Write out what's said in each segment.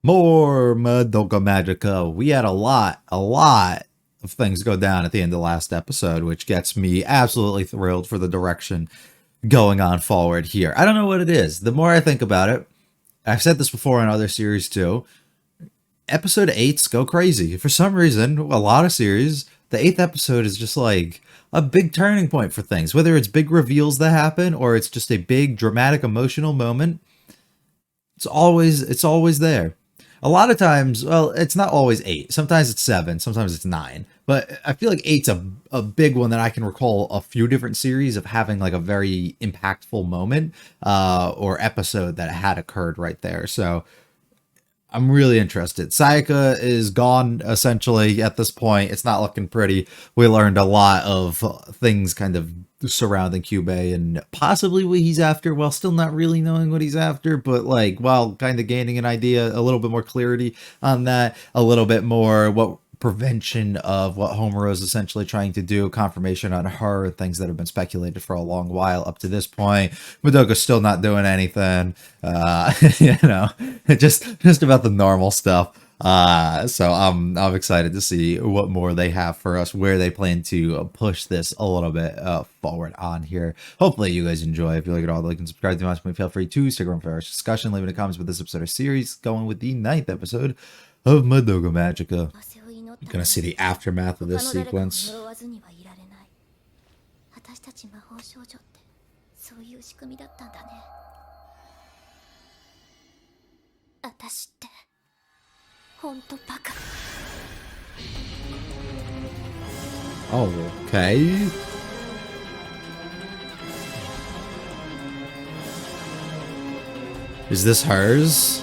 More Madoka Magica. We had a lot of things go down at the end of the last episode, which gets me absolutely thrilled for the direction going on forward here. I don't know what it is. The more I think about it, I've said this before in other series too. Episode 8s go crazy. For some reason, a lot of series, the 8th episode is just like a big turning point for things. Whether it's big reveals that happen or it's just a big dramatic emotional moment, it's always there. A lot of times, well, it's not always 8. Sometimes it's 7, sometimes it's 9. But I feel like 8's a big one that I can recall a few different series of having like a very impactful moment or episode that had occurred right there. So I'm really interested. Sayaka is gone essentially at this point. It's not looking pretty. We learned a lot of things kind of surrounding Kyubey and possibly what he's after while still not really knowing what he's after, but like while kind of gaining an idea, a little bit more clarity on that, a little bit more what prevention of what Homura is essentially trying to do, confirmation on her, things that have been speculated for a long while up to this point. Madoka's still not doing anything, just about the normal stuff. So I'm excited to see what more they have for us, where they plan to push this a little bit forward on here. Hopefully you guys enjoy. If you like it all, like and subscribe to my feel free to stick around for our discussion. Leave in the comments with this episode of series, going with the 9th episode of Madoka Magica. You're gonna see the aftermath of this sequence. Oh, okay. Is this hers?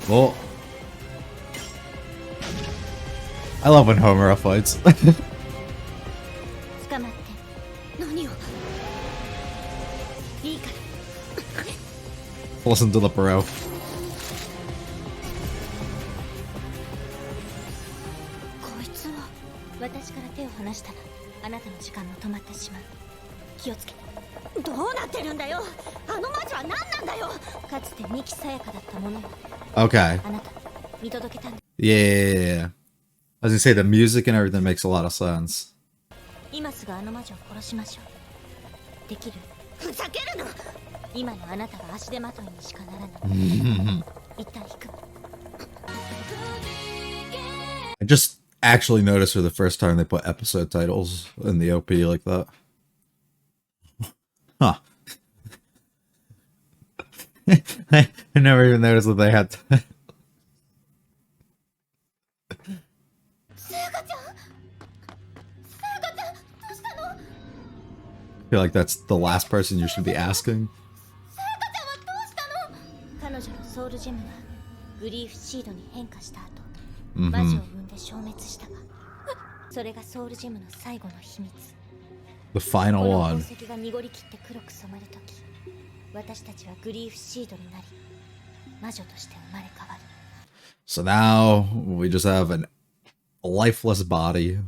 Well, I love when Homura fights. Listen to the bro. Okay. Yeah. I was gonna say the music and everything makes a lot of sense. I just actually noticed for the first time they put episode titles in the OP like that. Huh. I never even noticed that they had I feel like that's the last person you should be asking. The final one. So now we just have a lifeless body.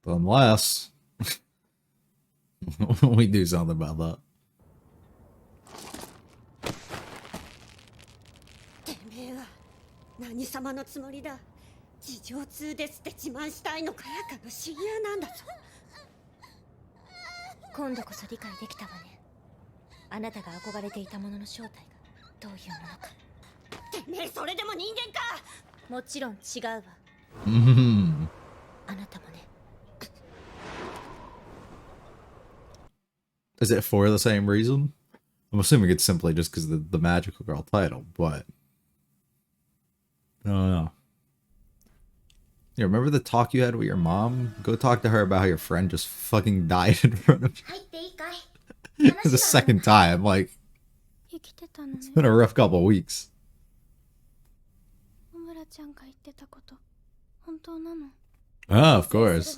Unless we do something about that. Is it for the same reason? I'm assuming it's simply just because of the Magical Girl title, but I don't know. Yeah, remember the talk you had with your mom? Go talk to her about how your friend just fucking died in front of you. The second time, like, it's been a rough couple of weeks. Oh, of course.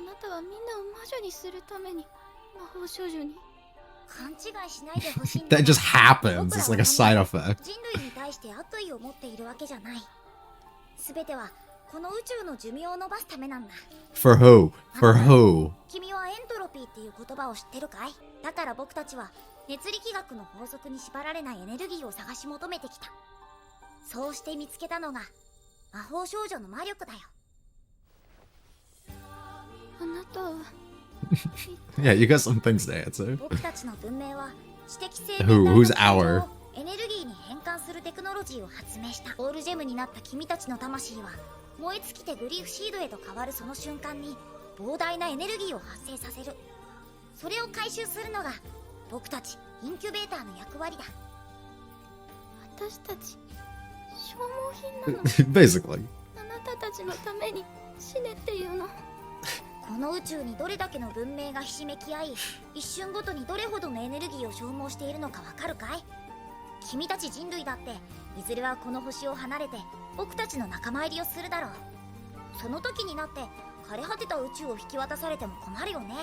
あなたはみんなを魔女にするために魔法少女に。勘違いしないでほしいんだ。 That just happens. It's like a side effect. 人類に対して悪意を持っているわけじゃない。すべてはこの宇宙の寿命を伸ばすためなんだ。 For who? For who? 君はエントロピーっていう言葉を知ってるかい？だから僕たちは熱力学の法則に縛られないエネルギーを探し求めてきた。そうして見つけたのが魔法少女の魔力だよ。あなたはYeah, you got some things to answer. 僕たちの文明は知的生 Who's our? エネルギーに変換するテクノロジーを発明した。オールジェムになった君たちの魂は燃え尽きてグリーフシードへと変わるその瞬間に膨大なエネルギーを発生させる。それを回収するのが僕たちインキュベーターの役割だ。私たち消耗品なの。Basically. あなたたちのために死ねっていうの。この宇宙にどれだけの文明がひしめき合い、一瞬ごとにどれほどのエネルギーを消耗しているのかわかるかい？君たち人類だっていずれはこの星を離れて僕たちの仲間入りをするだろう。その時になって枯れ果てた宇宙を引き渡されても困るよね。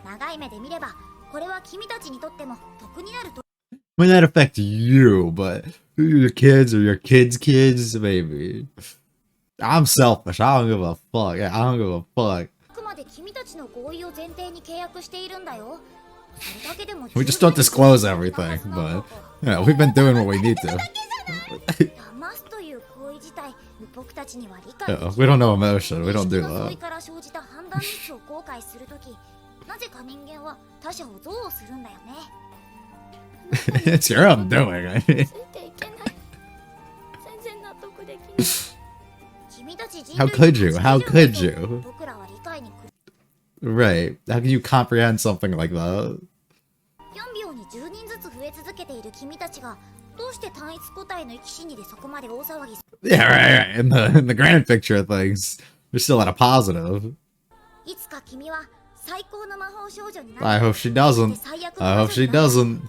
長い目で見ればこれは君たちにとっても得になると。 Might not affect you, but your kids or your kids' kids, maybe. I'm selfish. I don't give a fuck. I don't give a fuck. あくまで君たちの合意を前提に契約しているんだよ。それだけでも We just don't disclose everything, but yeah, we've been doing what we need to. 騙すという行為自体僕たちには理解できない。 We don't know emotion. We don't do 相違 that. から生じた判断ミスを後悔するとき、なぜか人間は他者を憎悪するんだよね。It's your own doing. I mean. ついていけない。全然納得できない。君たち人類 How could you? How could you? 僕らは理解に Right. How can you comprehend something like that? 4秒に10人ずつ増え続けている君たちがどうして単一個体の生き死にでそこまで大騒ぎする？ Yeah, right. In the grand picture of things, we're still at a positive. いつか君は最高の魔法少女になる。 I hope she doesn't. I hope she doesn't.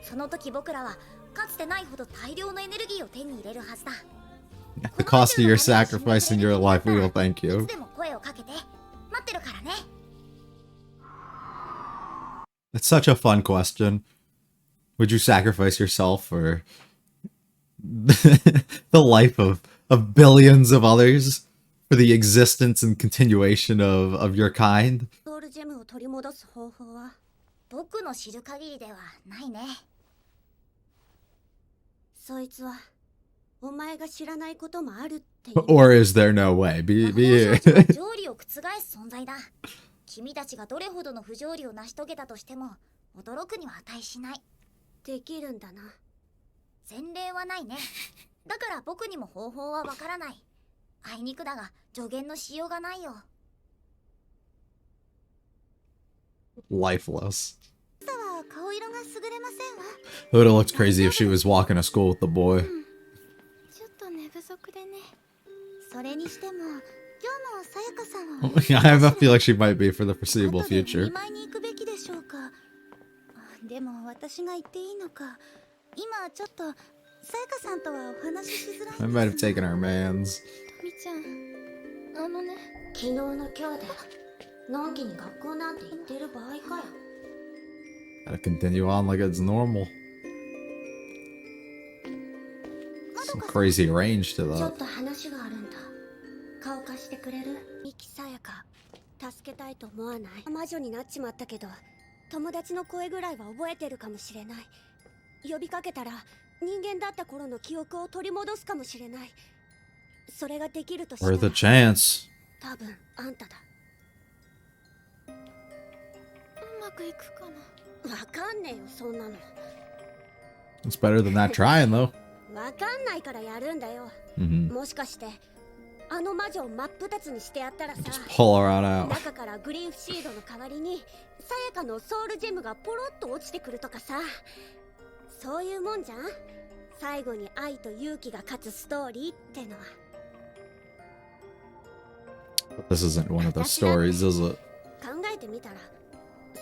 その時僕らはかつてないほど大量のエネルギーを手に入れるはずだ。 At the cost of your sacrifice in your life, we will thank い you. つでも声をかけて待ってるからね。 It's such a fun question. Would you sacrifice yourself for the life of billions of others? For the existence and continuation of your kind? ソウルジェムを取り戻す方法は僕の知る限りではないね。そいつはお前が知らないこともあるっていう。 Or is there no way? 魔法少女は条理を覆す存在だ。君たちがどれほどの不条理を成し遂げたとしても驚くには値しない。できるんだな。前例はないね。だから僕にも方法はわからない。あいにくだが助言のしようがないよ。 Lifeless. は顔色が優れませんわ。 It would have looked crazy if she was walking to school with the boy. ちょっと寝不足でね。それにしても今日のさやかさんは I have a feel like she might be for the foreseeable 後で future. 見舞いに行くべきでしょうか。でも私が言っていいのか。今ちょっとさやかさんとはお話ししづらいんです。 I might have taken our mans. みちゃん、ね、昨日の今日でのんきに学校なんて行ってる場合かよ。 Gotta continue on like it's normal. Some crazy range to ちょっ that. と話があるんだ。顔貸してくれる？ミキさやか、助けたいと思わない？魔女になっちまったけど友達の声ぐらいは覚えてるかもしれない。呼びかけたら人間だった頃の記憶を取り戻すかもしれない。それができるとしたら Worth a chance. 多分あんただ。うまくいくかな。わかんねえよそんなの。 It's better than not trying, though. わかんないからやるんだよ。 Mm-hmm. もしかしてあの魔女を真っ二つにしてやったらさ、 Just pull her on out. 中からグリーフシードの代わりにさやかのソウルジェムがポロッと落ちてくるとかさ、そういうもんじゃん。最後に愛と勇気が勝つストーリーってのは。 This isn't one of those stories, is it? 考えてみたら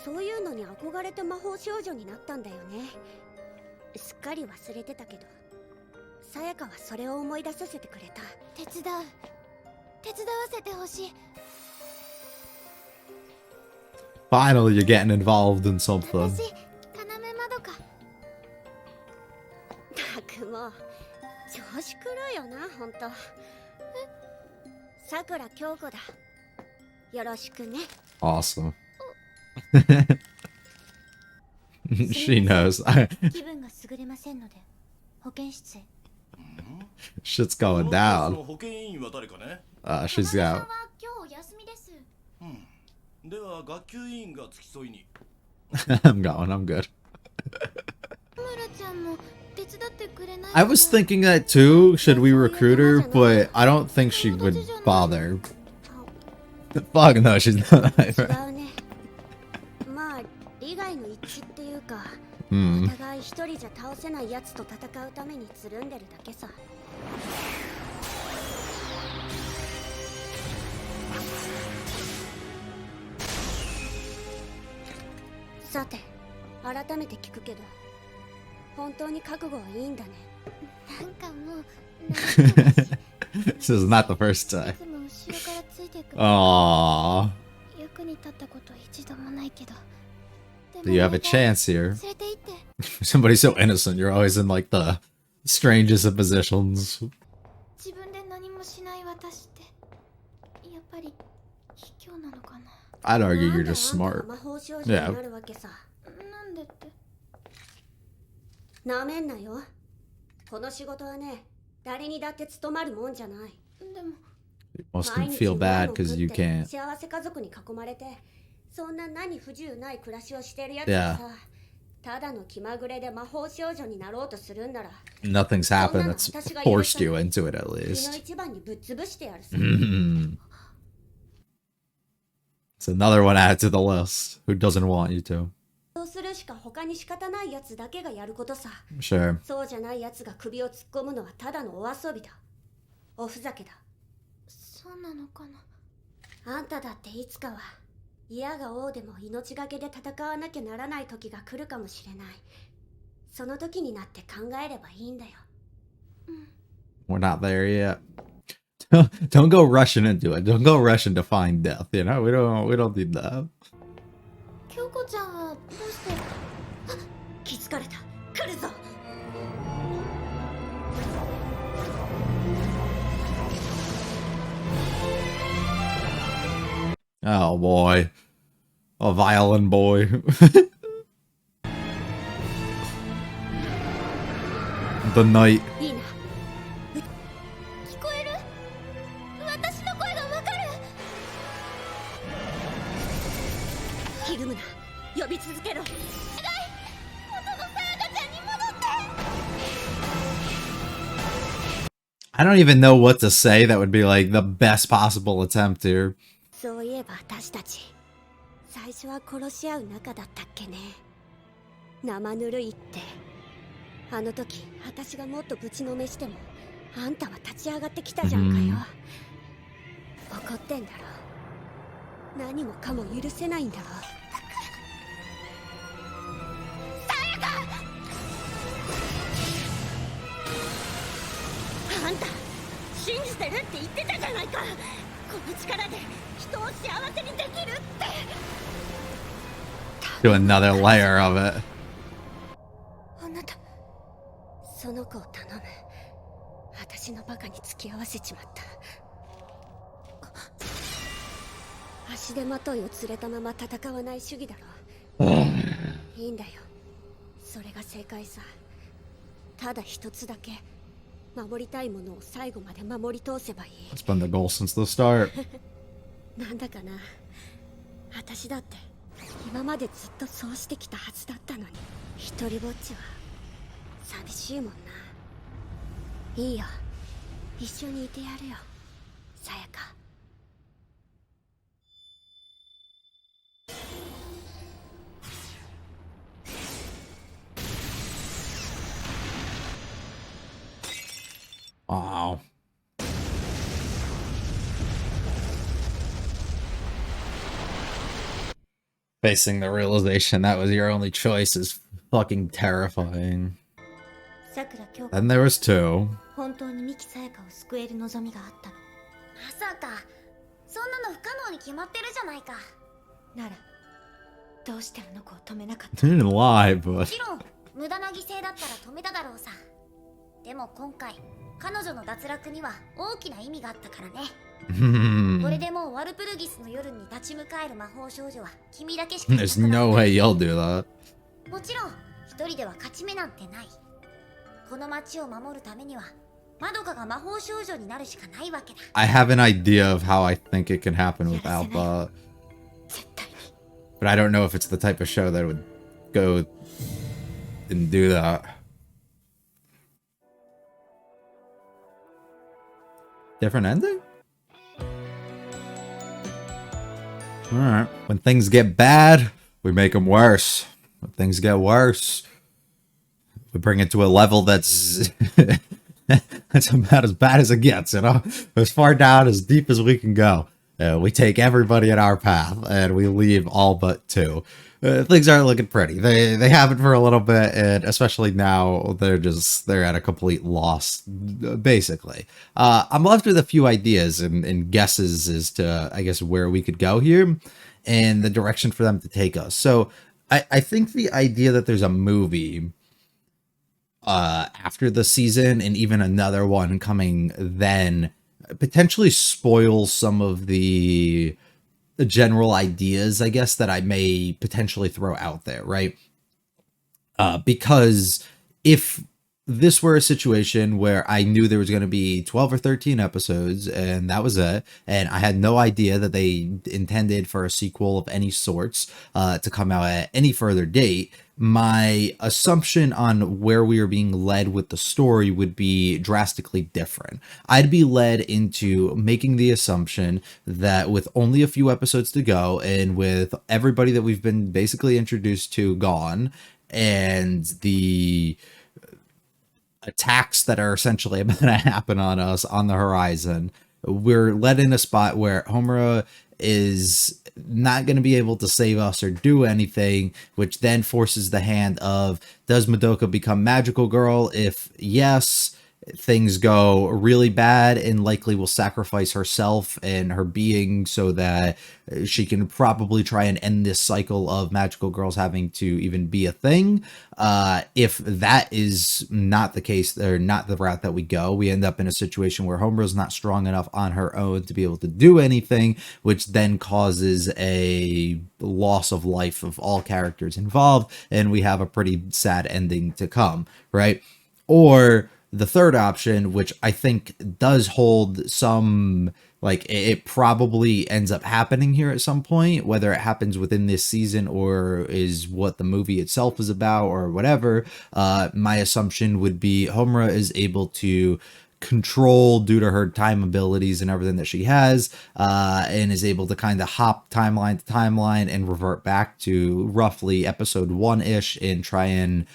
そういうのに憧れて魔法少女になったんだよね。すっかり忘れてたけどさやかはそれを思い出させてくれた。手伝わせてほしい。Finally, you're getting involved in something. 私要まどか。たくも調子狂うよな、ほんと。さくら京子だ。よろしくね。Awesome. She knows. 気分が優れませんので保健室へ。Shit's going down. 保健員は誰かね。She's さん out. は今日お休みです。では学級委員が付き添いに。I'm going. I'm good. ムラちゃんも手伝ってくれない？ I was thinking that too. Should we recruit her? But I don't think she would bother. Fuck no, she's not. 違うね。まあ利害の一致っていうか、お互い一人じゃ倒せないやつと戦うためにつるんでるだけさ。さて、改めて聞くけど、本当に覚悟はいいんだね。なんかもう慣れてたし。This is not the first い time. つも後ろからついてくる。 Aww. 役に立ったこと一度もないけど。 Do you have a chance here? 連れて行って。 Somebody's so innocent. You're always in like the strangest of positions. 自分で何もしない私ってやっぱり卑怯なのかな。 I'd argue なん you're で just あんたが smart. 魔法少女になるわけさ。なんでって。なめんなよ。この仕事はね、誰にだって務まるもんじゃない。でも Most of 毎 them 日 feel ご飯 bad を because 食っ you て can't. 幸せ家族に囲まれて、そんな何不自由ない暮らしをしてるやつがさ、ただの気まぐれで魔法少女になろうとするんなら、 Nothing's happened that's forced you into it at 日の least. 一番にぶっ潰してやるさ。 It's another one added to the list. Who doesn't want you to? そうするしか他に仕方ないやつだけがやることさ。 Sure. そうじゃないやつが首を突っ込むのはただのお遊びだ。おふざけだ。そうなのかな。あんただっていつかは嫌が王でも命がけで戦わなきゃならない時が来るかもしれない。その時になって考えればいいんだよ。We're not there yet. Don't go rushing into it. Don't go rushing to find death. You know, we don't need that. 京子ちゃんはどうして。気づかれた。来るぞ。 Oh boy. A violin boy. The knight. いいな。聞こえる？私の声がわかる。ひるむな。呼び続けろ。元のさやかちゃんに戻って。 I don't even know what to say that would be like the best possible attempt here. そういえば私たち、最初は殺し合う仲だったっけね。生ぬるいって。あの時、私がもっとぶちのめしても、あんたは立ち上がってきたじゃんかよ。怒ってんだろ。何もかも許せないんだろ。あんた、信じてるって言ってたじゃないか。この力で人を幸せにできるって。 Do another layer of it. あなた、その子を頼む。私のバカに付き合わせちまった。足手まといを連れたまま戦わない主義だろ。いいんだよ。それが正解さ。ただ一つだけ守りたいものを最後まで守り通せばいい。 It's been the goal since the start. なんだかな。私だって今までずっとそうしてきたはずだったのに。一人ぼっちは寂しいもんな。いいよ。一緒にいてやるよ、さやか。Wow. Facing the realization that was your only choice is fucking terrifying. さくら京子。 And there was two. 本当に三木さやかを救える望みがあったの。まさかそんなの不可能に決まってるじゃないか。ならどうしてあの子を止めなかっ They didn't lie, も but ちろん無駄な犠牲だったら止めただろうさ。でも今回彼女の脱落には大きな意味があったからね。これでもうワルプルギスの夜に立ち向かえる魔法少女は君だけしかいなく there's なった no way you'll do that. もちろん一人では勝ち目なんてない。この町を守るためにはマドカが魔法少女になるしかないわけだ。 I have an idea of how I think it can happen without that, 絶対に but I don't know if it's the type of show that would go and do that. Different ending? Alright. When things get bad, we make them worse. When things get worse, we bring it to a level that's that's about as bad as it gets, you know? As far down, as deep as we can go. We take everybody in our path, and we leave all but two. Things aren't looking pretty. They haven't for a little bit, and especially now, they're at a complete loss, basically. I'm left with a few ideas and guesses as to, I guess, where we could go here, and the direction for them to take us. So, I think the idea that there's a movie after the season, and even another one coming then, potentially spoils some of the general ideas, I guess, that I may potentially throw out there, right? Because if this were a situation where I knew there was going to be 12 or 13 episodes and that was it, and I had no idea that they intended for a sequel of any sorts to come out at any further date, my assumption on where we are being led with the story would be drastically different. I'd be led into making the assumption that with only a few episodes to go, and with everybody that we've been basically introduced to gone, and the attacks that are essentially about to happen on us on the horizon, we're led in a spot where Homura is not going to be able to save us or do anything, which then forces the hand of, does Madoka become magical girl? If yes, things go really bad and likely will sacrifice herself and her being so that she can probably try and end this cycle of magical girls having to even be a thing. If that is not the case, or not the route that we go, we end up in a situation where Homura's not strong enough on her own to be able to do anything, which then causes a loss of life of all characters involved, and we have a pretty sad ending to come, right? Or the third option, which I think does hold some, like, it probably ends up happening here at some point, whether it happens within this season or is what the movie itself is about or whatever. My assumption would be Homura is able to control, due to her time abilities and everything that she has, and is able to kind of hop timeline to timeline and revert back to roughly episode 1-ish and try and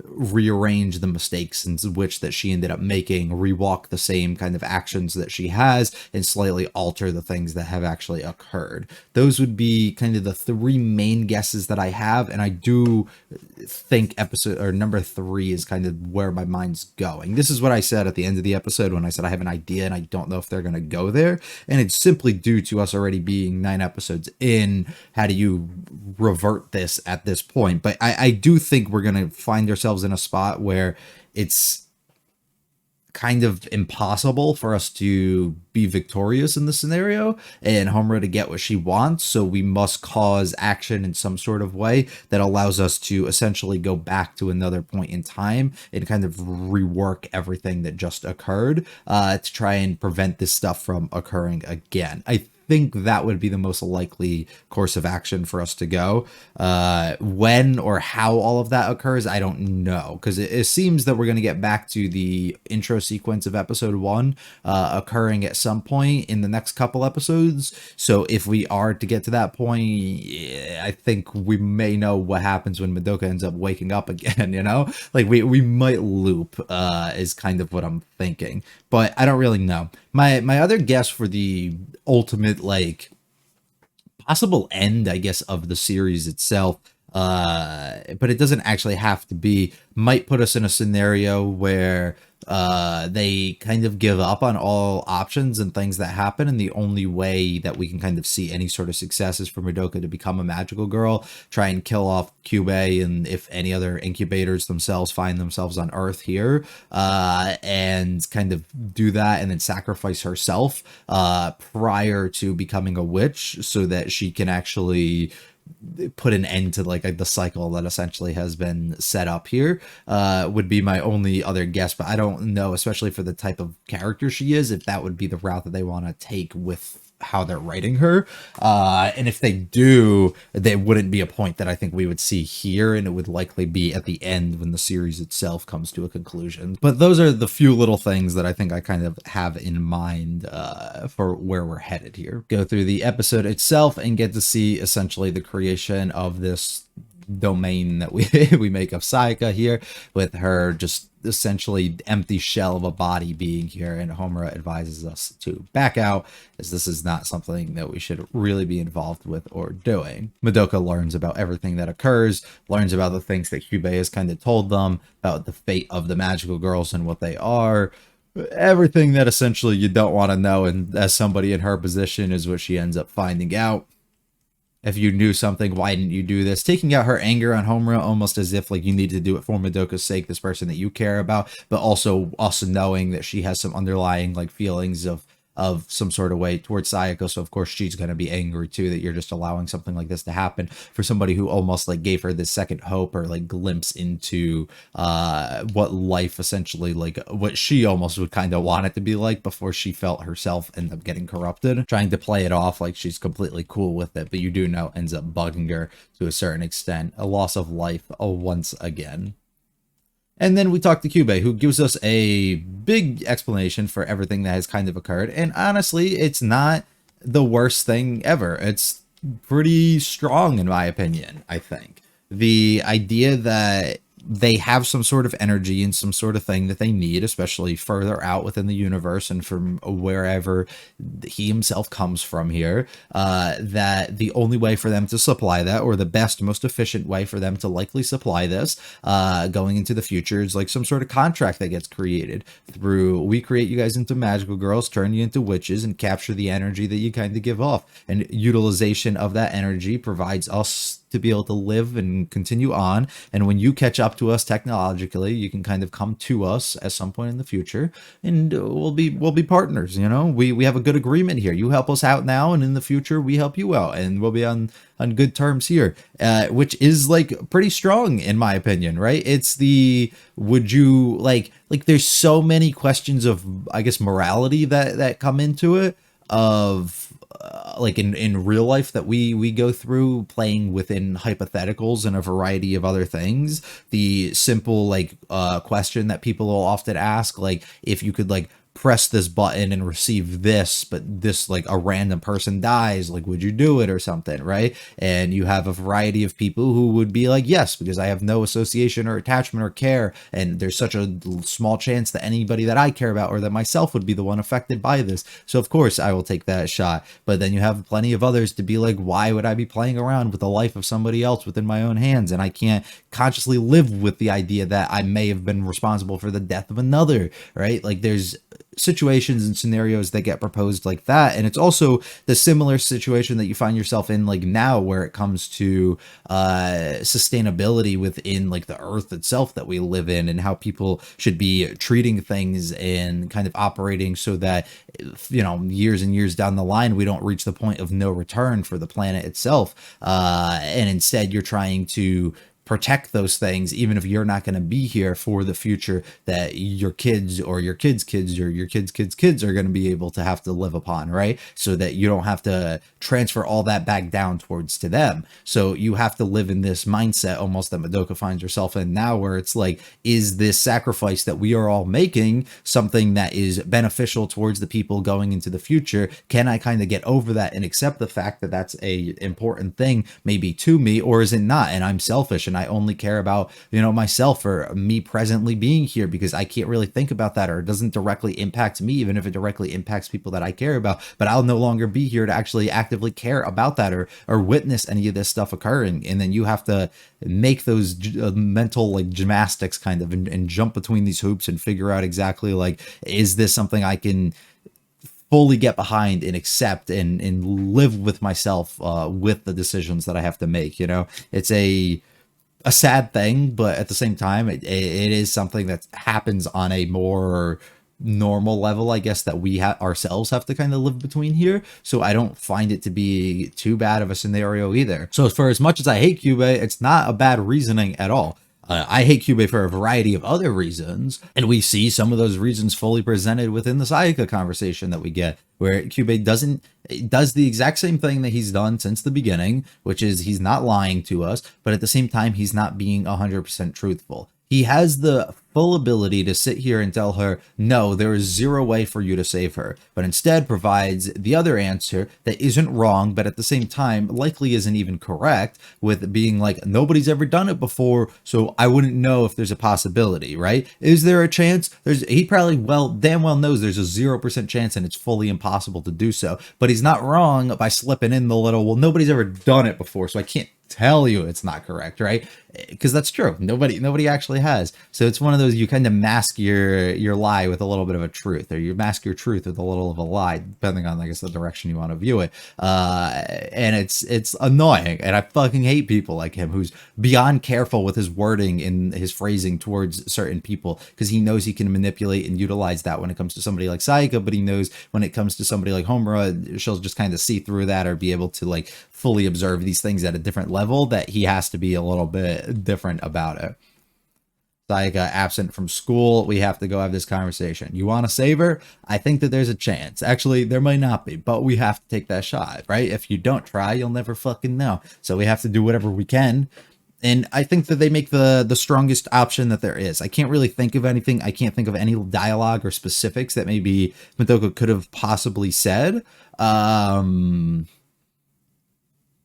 rearrange the mistakes in which that she ended up making, rewalk the same kind of actions that she has, and slightly alter the things that have actually occurred. Those would be kind of the three main guesses that I have, and I do think episode or number 3 is kind of where my mind's going. This is what I said at the end of the episode when I said I have an idea and I don't know if they're going to go there, and it's simply due to us already being 9 episodes in. How do you revert this at this point? But I do think we're going to find ourselves in a spot where it's kind of impossible for us to be victorious in the scenario and Homura to get what she wants, so we must cause action in some sort of way that allows us to essentially go back to another point in time and kind of rework everything that just occurred to try and prevent this stuff from occurring again. I think that would be the most likely course of action for us to go. When or how all of that occurs, I don't know, because it seems that we're going to get back to the intro sequence of episode 1 occurring at some point in the next couple episodes. So if we are to get to that point, yeah, I think we may know what happens when Madoka ends up waking up again, you know? Like, we might loop, is kind of what I'm thinking. But I don't really know. My other guess for the ultimate, like, possible end, I guess, of the series itself, but it doesn't actually have to be, might put us in a scenario where They kind of give up on all options and things that happen, and the only way that we can kind of see any sort of success is for Madoka to become a magical girl, try and kill off Kyubey, and if any other incubators themselves find themselves on Earth here, and kind of do that, and then sacrifice herself prior to becoming a witch, so that she can actually put an end to like the cycle that essentially has been set up here, would be my only other guess. But I don't know, especially for the type of character she is, if that would be the route that they want to take with how they're writing her. And if they do, there wouldn't be a point that I think we would see here, and it would likely be at the end when the series itself comes to a conclusion. But those are the few little things that I think I kind of have in mind for where we're headed here. Go through the episode itself and get to see essentially the creation of this domain that we make of Sayaka here, with her just essentially empty shell of a body being here, and Homura advises us to back out, as this is not something that we should really be involved with or doing. Madoka learns about everything that occurs, learns about the things that Kyubey has kind of told them about the fate of the magical girls and what they are. Everything that essentially you don't want to know, and as somebody in her position, is what she ends up finding out. If you knew something, why didn't you do this? Taking out her anger on Homura, almost as if like you need to do it for Madoka's sake, this person that you care about, but also knowing that she has some underlying like feelings of some sort of way towards Sayako. So of course she's going to be angry too, that you're just allowing something like this to happen for somebody who almost like gave her this second hope, or like glimpse into what life essentially, like what she almost would kind of want it to be like before she felt herself end up getting corrupted, trying to play it off like she's completely cool with it, but you do know ends up bugging her to a certain extent. A loss of life once again. And then we talk to Kyubey, who gives us a big explanation for everything that has kind of occurred. And honestly, it's not the worst thing ever. It's pretty strong, in my opinion, I think. The idea that they have some sort of energy and some sort of thing that they need, especially further out within the universe and from wherever he himself comes from here, that the only way for them to supply that, or the best, most efficient way for them to likely supply this going into the future, is like some sort of contract that gets created through, we create you guys into magical girls, turn you into witches, and capture the energy that you kind of give off. And utilization of that energy provides us to be able to live and continue on. And when you catch up to us technologically, you can kind of come to us at some point in the future, and we'll be partners. You know, we have a good agreement here. You help us out now, and in the future we help you out, and we'll be on good terms here, which is like pretty strong in my opinion, right? It's the, would you like there's so many questions of, I guess, morality that come into it, of like in real life that we go through playing within hypotheticals and a variety of other things. The simple like question that people will often ask, like, if you could like press this button and receive this, but this like a random person dies, like would you do it or something, right? And you have a variety of people who would be like, yes, because I have no association or attachment or care, and there's such a small chance that anybody that I care about or that myself would be the one affected by this, so of course I will take that shot. But then you have plenty of others to be like, why would I be playing around with the life of somebody else within my own hands, and I can't consciously live with the idea that I may have been responsible for the death of another, right? Like there's situations and scenarios that get proposed like that. And it's also the similar situation that you find yourself in like now, where it comes to sustainability within like the earth itself that we live in, and how people should be treating things and kind of operating so that, you know, years and years down the line we don't reach the point of no return for the planet itself, and instead you're trying to protect those things, even if you're not going to be here for the future that your kids or your kids' kids or your kids' kids' kids are going to be able to have to live upon, right? So that you don't have to transfer all that back down towards to them. So you have to live in this mindset almost that Madoka finds herself in now, where it's like, is this sacrifice that we are all making something that is beneficial towards the people going into the future? Can I kind of get over that and accept the fact that that's a important thing maybe to me, or is it not, and I'm selfish and situation. I only care about, myself or me presently being here because I can't really think about that, or it doesn't directly impact me, even if it directly impacts people that I care about. But I'll no longer be here to actually actively care about that or witness any of this stuff occurring. And then you have to make those mental like gymnastics kind of and jump between these hoops and figure out exactly like, is this something I can fully get behind and accept and live with myself with the decisions that I have to make. It's a sad thing, but at the same time it is something that happens on a more normal level, I guess, that we ourselves have to kind of live between here. So I don't find it to be too bad of a scenario either. So for as much as I hate Kyubey, it's not a bad reasoning at all. I hate Kyubey for a variety of other reasons, and we see some of those reasons fully presented within the Sayaka conversation that we get, where Kyubey does the exact same thing that he's done since the beginning, which is he's not lying to us, but at the same time, he's not being 100% truthful. He has the full ability to sit here and tell her, no, there is zero way for you to save her, but instead provides the other answer that isn't wrong, but at the same time likely isn't even correct, with being like, nobody's ever done it before, so I wouldn't know if there's a possibility, right? Is there a chance? He probably damn well knows there's a 0% chance and it's fully impossible to do so, but he's not wrong by slipping in the little, well, nobody's ever done it before, so I can't tell you it's not correct, right? Because that's true. Nobody actually has. So it's one of those, you kind of mask your lie with a little bit of a truth, or you mask your truth with a little of a lie, depending on, I guess, the direction you want to view it. And it's annoying, and I fucking hate people like him who's beyond careful with his wording and his phrasing towards certain people, because he knows he can manipulate and utilize that when it comes to somebody like Sayaka, but he knows when it comes to somebody like Homura, she'll just kind of see through that or be able to like fully observe these things at a different level, that he has to be a little bit different about it. Sayaka absent from school, we have to go have this conversation. You want to save her? I think that there's a chance. Actually, there might not be, but we have to take that shot, right? If you don't try, you'll never fucking know. So we have to do whatever we can. And I think that they make the strongest option that there is. I can't really think of anything. I can't think of any dialogue or specifics that maybe Madoka could have possibly said.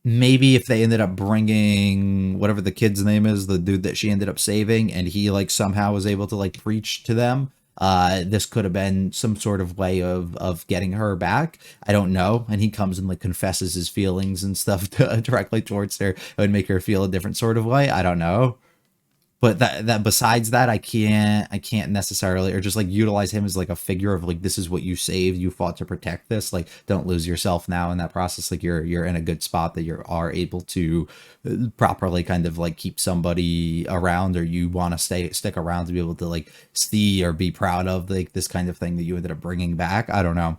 Maybe if they ended up bringing whatever the kid's name is, the dude that she ended up saving, and he like somehow was able to like preach to them, this could have been some sort of way of getting her back. I don't know. And he comes and like confesses his feelings and stuff directly towards her. It would make her feel a different sort of way. I don't know. But that besides that, I can't necessarily, or just like utilize him as like a figure of like, this is what you saved, you fought to protect this, like don't lose yourself now in that process, like you're in a good spot that you are able to properly kind of like keep somebody around, or you want to stick around to be able to like see or be proud of like this kind of thing that you ended up bringing back. I don't know.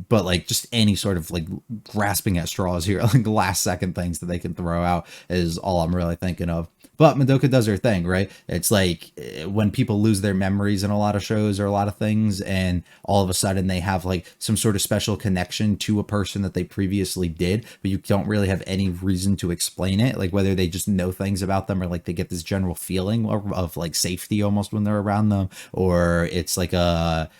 But like just any sort of like grasping at straws here, like last second things that they can throw out is all I'm really thinking of. But Madoka does her thing, right? It's like when people lose their memories in a lot of shows or a lot of things, and all of a sudden they have like some sort of special connection to a person that they previously did, but you don't really have any reason to explain it. Like whether they just know things about them, or like they get this general feeling of like safety almost when they're around them, or it's like a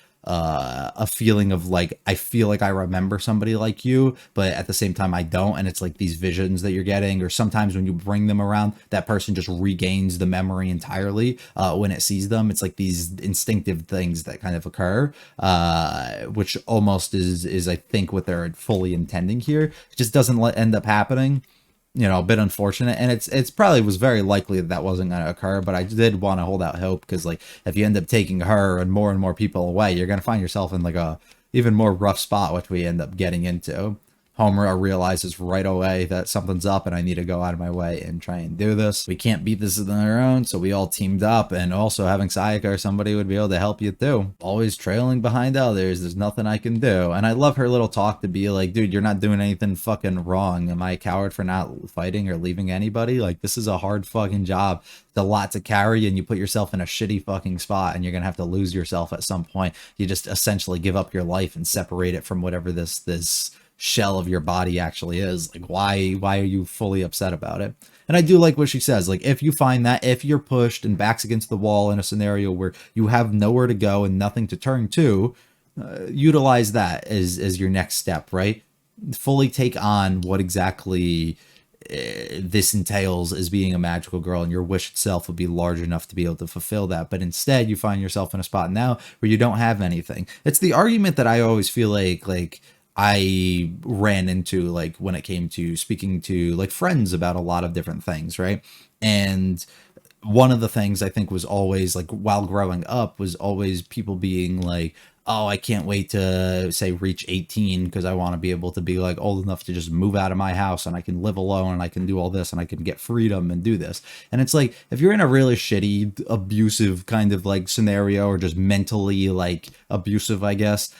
feeling of like, I feel like I remember somebody like you, but at the same time I don't, and it's like these visions that you're getting. Or sometimes when you bring them around, that person just regains the memory entirely when it sees them. It's like these instinctive things that kind of occur, which almost is I think what they're fully intending here. It just doesn't end up happening. A bit unfortunate, and it's probably was very likely that wasn't going to occur, but I did want to hold out hope, because like if you end up taking her and more people away, you're going to find yourself in like a even more rough spot, which we end up getting into. Homer realizes right away that something's up and I need to go out of my way and try and do this. We can't beat this on our own, so we all teamed up, and also having Sayaka or somebody would be able to help you too. Always trailing behind others, there's nothing I can do. And I love her little talk to be like, dude, you're not doing anything fucking wrong. Am I a coward for not fighting or leaving anybody? Like, this is a hard fucking job. It's a lot to carry, and you put yourself in a shitty fucking spot, and you're gonna have to lose yourself at some point. You just essentially give up your life and separate it from whatever this shell of your body actually is. Like, why are you fully upset about it? And I do like what she says, like, if you find that if you're pushed and backs against the wall in a scenario where you have nowhere to go and nothing to turn to, utilize that as your next step, right? Fully take on what exactly this entails as being a magical girl, and your wish itself would be large enough to be able to fulfill that. But instead, you find yourself in a spot now where you don't have anything. It's the argument that I always feel like I ran into, like, when it came to speaking to like friends about a lot of different things, right? And one of the things I think was always, like, while growing up, was always people being like, oh, I can't wait to, say, reach 18 because I want to be able to be like old enough to just move out of my house and I can live alone and I can do all this and I can get freedom and do this. And it's like, if you're in a really shitty, abusive kind of like scenario, or just mentally like abusive, I guess,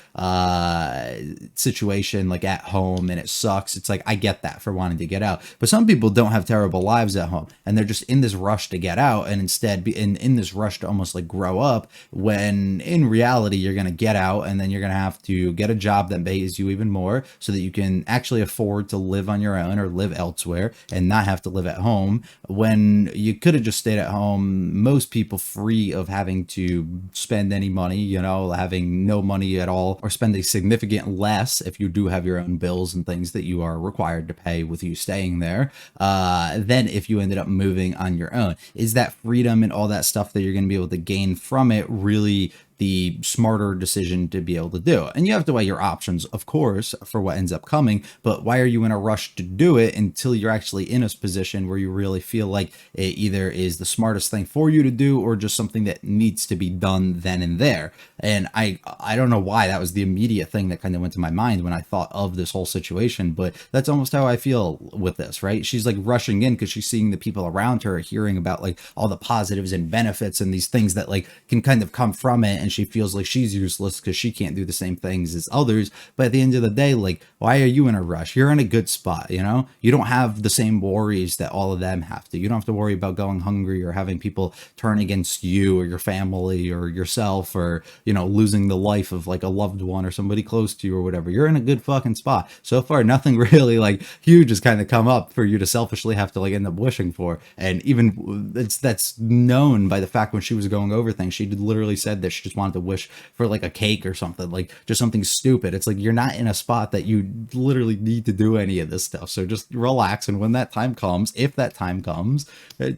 situation, like at home, and it sucks, it's like, I get that for wanting to get out. But some people don't have terrible lives at home, and they're just in this rush to get out, and instead be in this rush to almost like grow up, when in reality you're going to get out, and then you're going to have to get a job that pays you even more so that you can actually afford to live on your own or live elsewhere and not have to live at home, when you could have just stayed at home, most people free of having to spend any money, you know, having no money at all, or spending significant less if you do have your own bills and things that you are required to pay with you staying there, than if you ended up moving on your own. Is that freedom and all that stuff that you're going to be able to gain from it really the smarter decision to be able to do? And you have to weigh your options, of course, for what ends up coming, but why are you in a rush to do it until you're actually in a position where you really feel like it either is the smartest thing for you to do, or just something that needs to be done then and there? And I don't know why that was the immediate thing that kind of went to my mind when I thought of this whole situation, but that's almost how I feel with this, right? She's like rushing in because she's seeing the people around her, hearing about like all the positives and benefits and these things that like can kind of come from it, and she feels like she's useless because she can't do the same things as others. But at the end of the day, like, why are you in a rush? You're in a good spot, you know? You don't have the same worries that all of them have to. You don't have to worry about going hungry or having people turn against you or your family or yourself, or, you know, losing the life of like a loved one or somebody close to you or whatever. You're in a good fucking spot. So far, nothing really like huge has kind of come up for you to selfishly have to like end up wishing for. And even that's known by the fact when she was going over things, she literally said that she just wanted to wish for like a cake or something, like just something stupid. It's like, you're not in a spot that you literally need to do any of this stuff. So just relax, and when that time comes, if that time comes,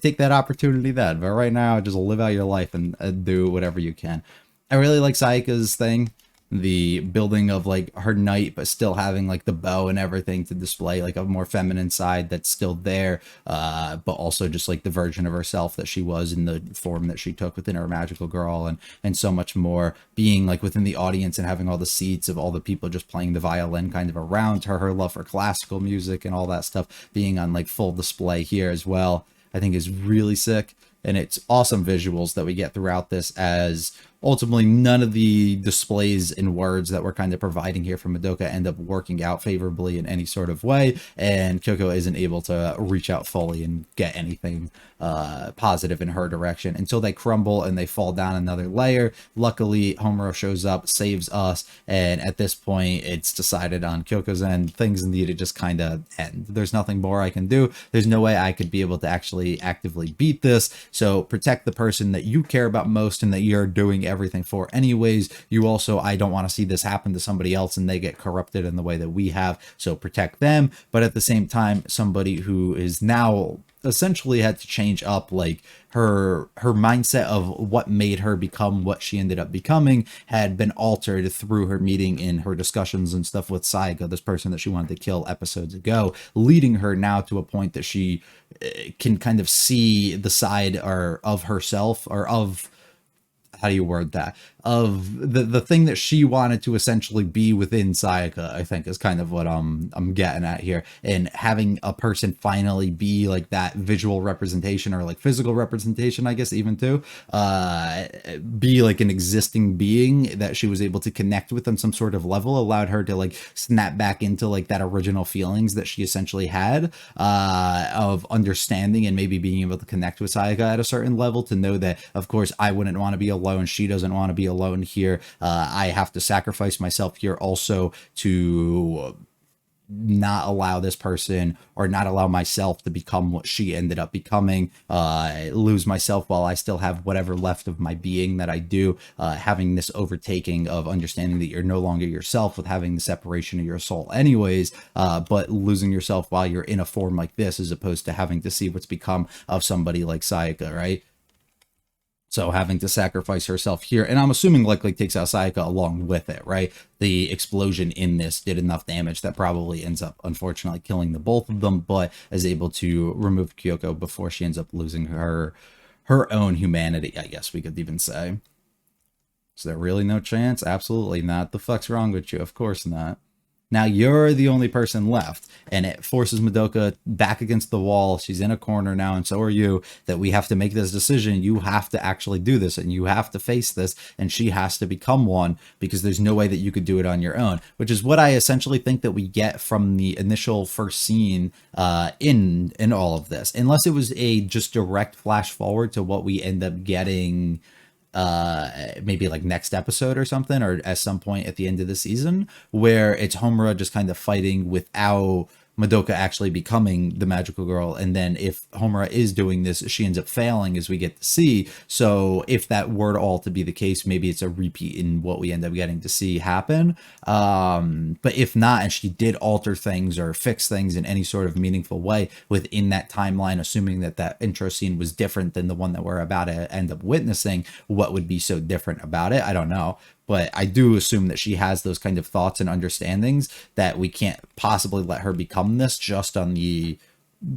take that opportunity then. But right now, just live out your life and do whatever you can. I really like Sayaka's thing, the building of like her knight, but still having like the bow and everything to display like a more feminine side that's still there, but also just like the version of herself that she was in the form that she took within her magical girl, and so much more, being like within the audience and having all the seats of all the people just playing the violin kind of around her, her love for classical music and all that stuff being on like full display here as well, I think is really sick. And it's awesome visuals that we get throughout this, as ultimately none of the displays and words that we're kind of providing here from Madoka end up working out favorably in any sort of way, and Kyoko isn't able to reach out fully and get anything positive in her direction until they crumble and they fall down another layer. Luckily, Homura shows up, saves us, and at this point it's decided on Kyoko's end, things need to just kind of end. There's nothing more I can do. There's no way I could be able to actually actively beat this, so protect the person that you care about most and that you're doing everything for anyways. You also, I don't want to see this happen to somebody else and they get corrupted in the way that we have, so protect them. But at the same time, somebody who is now essentially had to change up like her mindset of what made her become what she ended up becoming had been altered through her meeting in her discussions and stuff with Sayaka, this person that she wanted to kill episodes ago, leading her now to a point that she can kind of see the side or of herself, or of, how do you word that, of the thing that she wanted to essentially be within Sayaka, I think is kind of what I'm getting at here. And having a person finally be like that visual representation, or like physical representation, I guess, even too, be like an existing being that she was able to connect with on some sort of level, allowed her to like snap back into like that original feelings that she essentially had, of understanding and maybe being able to connect with Sayaka at a certain level, to know that, of course, I wouldn't want to be alone. She doesn't want to be alone here. I have to sacrifice myself here also to not allow this person or not allow myself to become what she ended up becoming, lose myself while I still have whatever left of my being that I do, having this overtaking of understanding that you're no longer yourself with having the separation of your soul anyways, but losing yourself while you're in a form like this, as opposed to having to see what's become of somebody like Sayaka, right? So having to sacrifice herself here, and I'm assuming likely takes out Sayaka along with it, right? The explosion in this did enough damage that probably ends up, unfortunately, killing the both of them, but is able to remove Kyoko before she ends up losing her own humanity, I guess we could even say. Is there really no chance? Absolutely not. The fuck's wrong with you? Of course not. Now you're the only person left, and it forces Madoka back against the wall. She's in a corner now, and so are you, that we have to make this decision. You have to actually do this, and you have to face this, and she has to become one, because there's no way that you could do it on your own, which is what I essentially think that we get from the initial first scene in all of this, unless it was a just direct flash forward to what we end up getting maybe like next episode or something, or at some point at the end of the season, where it's Homura just kind of fighting without Madoka actually becoming the magical girl. And then if Homura is doing this, she ends up failing, as we get to see. So if that were all to be the case, maybe it's a repeat in what we end up getting to see happen. But if not, and she did alter things or fix things in any sort of meaningful way within that timeline, assuming that that intro scene was different than the one that we're about to end up witnessing, what would be so different about it? I don't know. But I do assume that she has those kind of thoughts and understandings, that we can't possibly let her become this just on the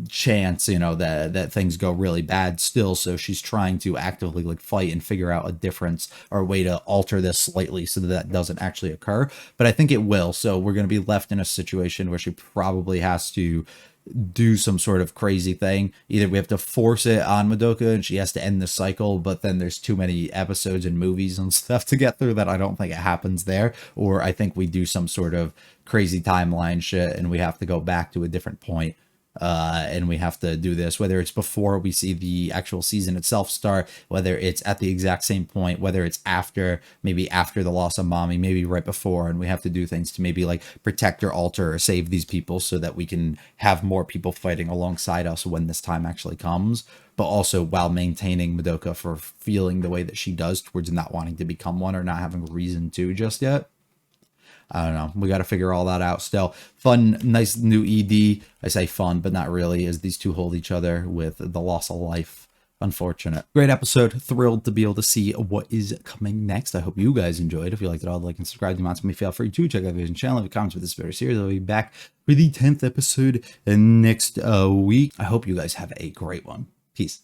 chance, you know, that things go really bad still. So she's trying to actively like fight and figure out a difference or a way to alter this slightly so that that doesn't actually occur. But I think it will. So we're going to be left in a situation where she probably has to do some sort of crazy thing. Either we have to force it on Madoka and she has to end the cycle, but then there's too many episodes and movies and stuff to get through that I don't think it happens there. Or I think we do some sort of crazy timeline shit and we have to go back to a different point. And we have to do this, whether it's before we see the actual season itself start, whether it's at the exact same point, whether it's after, maybe after the loss of Mommy, maybe right before, and we have to do things to maybe like protect or alter or save these people so that we can have more people fighting alongside us when this time actually comes, but also while maintaining Madoka for feeling the way that she does towards not wanting to become one or not having a reason to just yet. I don't know. We got to figure all that out still. Fun, nice new ED. I say fun, but not really, as these two hold each other with the loss of life. Unfortunate. Great episode. Thrilled to be able to see what is coming next. I hope you guys enjoyed. If you liked it all, like and subscribe. Do me feel free to check out the channel. Leave comments for this very series. I'll be back for the 10th episode next week. I hope you guys have a great one. Peace.